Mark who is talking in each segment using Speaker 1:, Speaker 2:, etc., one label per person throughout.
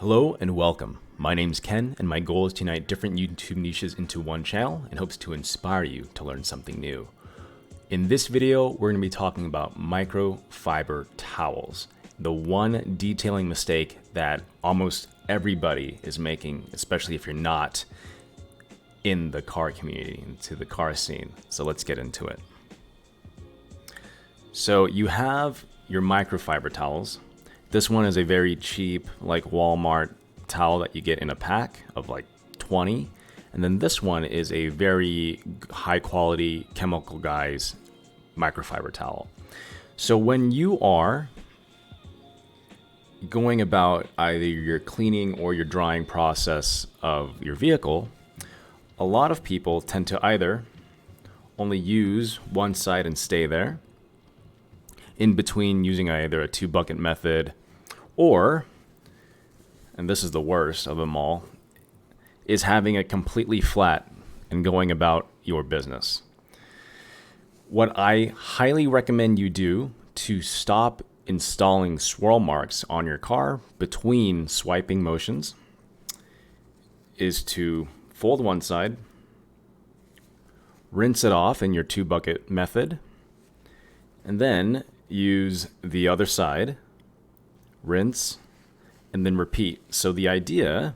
Speaker 1: Hello and welcome. My name's Ken, and my goal is to unite different YouTube niches into one channel in hopes to inspire you to learn something new. In this video, we're going to be talking about microfiber towels, the one detailing mistake that almost everybody is making, especially if you're not in the car community, into the car scene. So let's get into it. So you have your microfiber towels. This one is a very cheap, like Walmart towel that you get in a pack of like 20. And then this one is a very high quality Chemical Guys microfiber towel. So when you are going about either your cleaning or your drying process of your vehicle, a lot of people tend to either only use one side and stay there, in between using either a 2-bucket method or, and this is the worst of them all, is having it completely flat and going about your business. What I highly recommend you do to stop installing swirl marks on your car between swiping motions is to fold one side, rinse it off in your 2-bucket method, and then use the other side, rinse, and then repeat. So the idea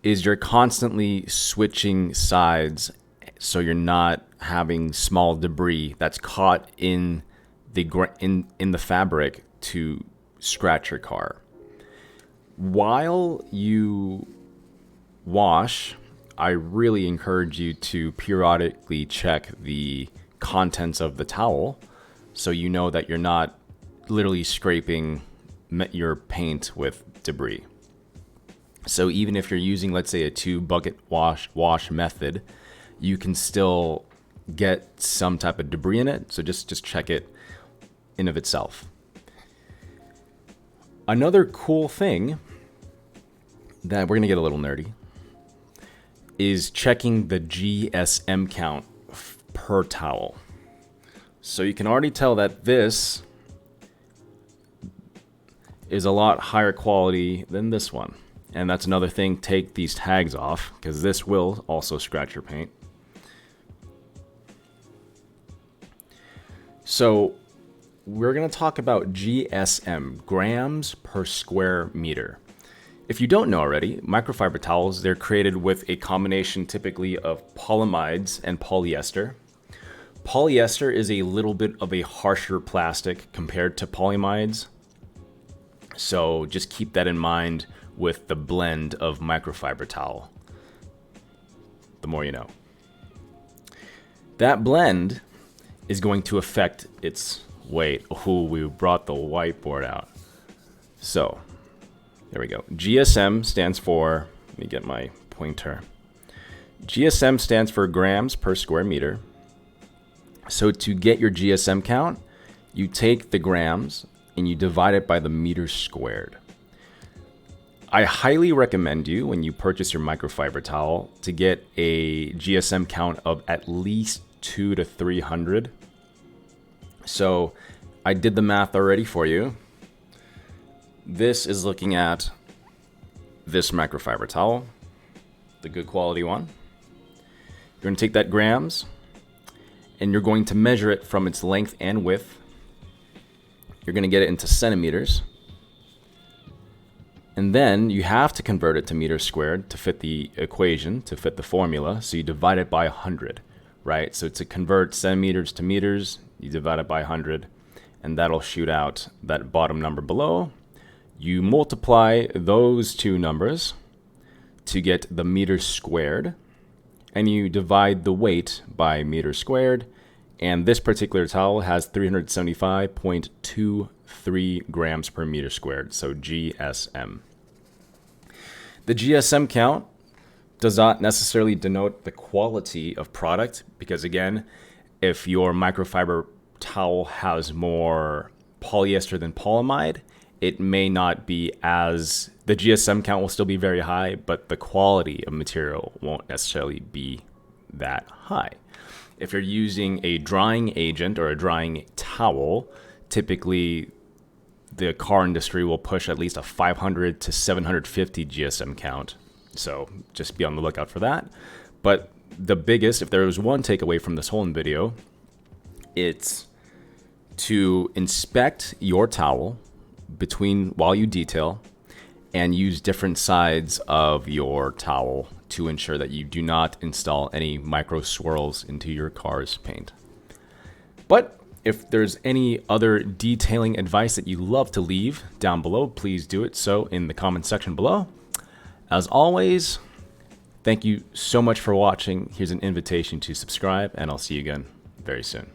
Speaker 1: is you're constantly switching sides so you're not having small debris that's caught in the fabric to scratch your car. While you wash, I really encourage you to periodically check the contents of the towel so you know that you're not literally scraping your paint with debris. So even if you're using, let's say, a 2-bucket wash method, you can still get some type of debris in it. So just check it in of itself. Another cool thing that we're gonna get a little nerdy is checking the GSM count per towel. So you can already tell that this is a lot higher quality than this one. And that's another thing, take these tags off because this will also scratch your paint. So we're gonna talk about GSM, grams per square meter. If you don't know already, microfiber towels, they're created with a combination typically of polyamides and polyester. Polyester is a little bit of a harsher plastic compared to polyamides. So just keep that in mind with the blend of microfiber towel. The more you know. That blend is going to affect its weight. Oh, we brought the whiteboard out. So there we go. GSM stands for, let me get my pointer. GSM stands for grams per square meter. So to get your GSM count, you take the grams and you divide it by the meters squared. I highly recommend you, when you purchase your microfiber towel, to get a GSM count of at least 200 to 300. So I did the math already for you. This is looking at this microfiber towel, the good quality one. You're going to take that grams and you're going to measure it from its length and width. You're going to get it into centimeters. And then you have to convert it to meters squared to fit the equation, to fit the formula. So you divide it by 100, right? So to convert centimeters to meters, you divide it by 100, and that'll shoot out that bottom number below. You multiply those two numbers to get the meters squared, and you divide the weight by meters squared. And this particular towel has 375.23 grams per meter squared, so GSM. The GSM count does not necessarily denote the quality of product because, again, if your microfiber towel has more polyester than polyamide, it may not be as, the GSM count will still be very high, but the quality of material won't necessarily be that high. If you're using a drying agent or a drying towel, typically the car industry will push at least a 500 to 750 GSM count. So just be on the lookout for that. But the biggest, if there was one takeaway from this whole video, it's to inspect your towel while you detail, and use different sides of your towel to ensure that you do not install any micro swirls into your car's paint. But if there's any other detailing advice that you love to leave down below, please do it so in the comment section below. As always, thank you so much for watching. Here's an invitation to subscribe, and I'll see you again very soon.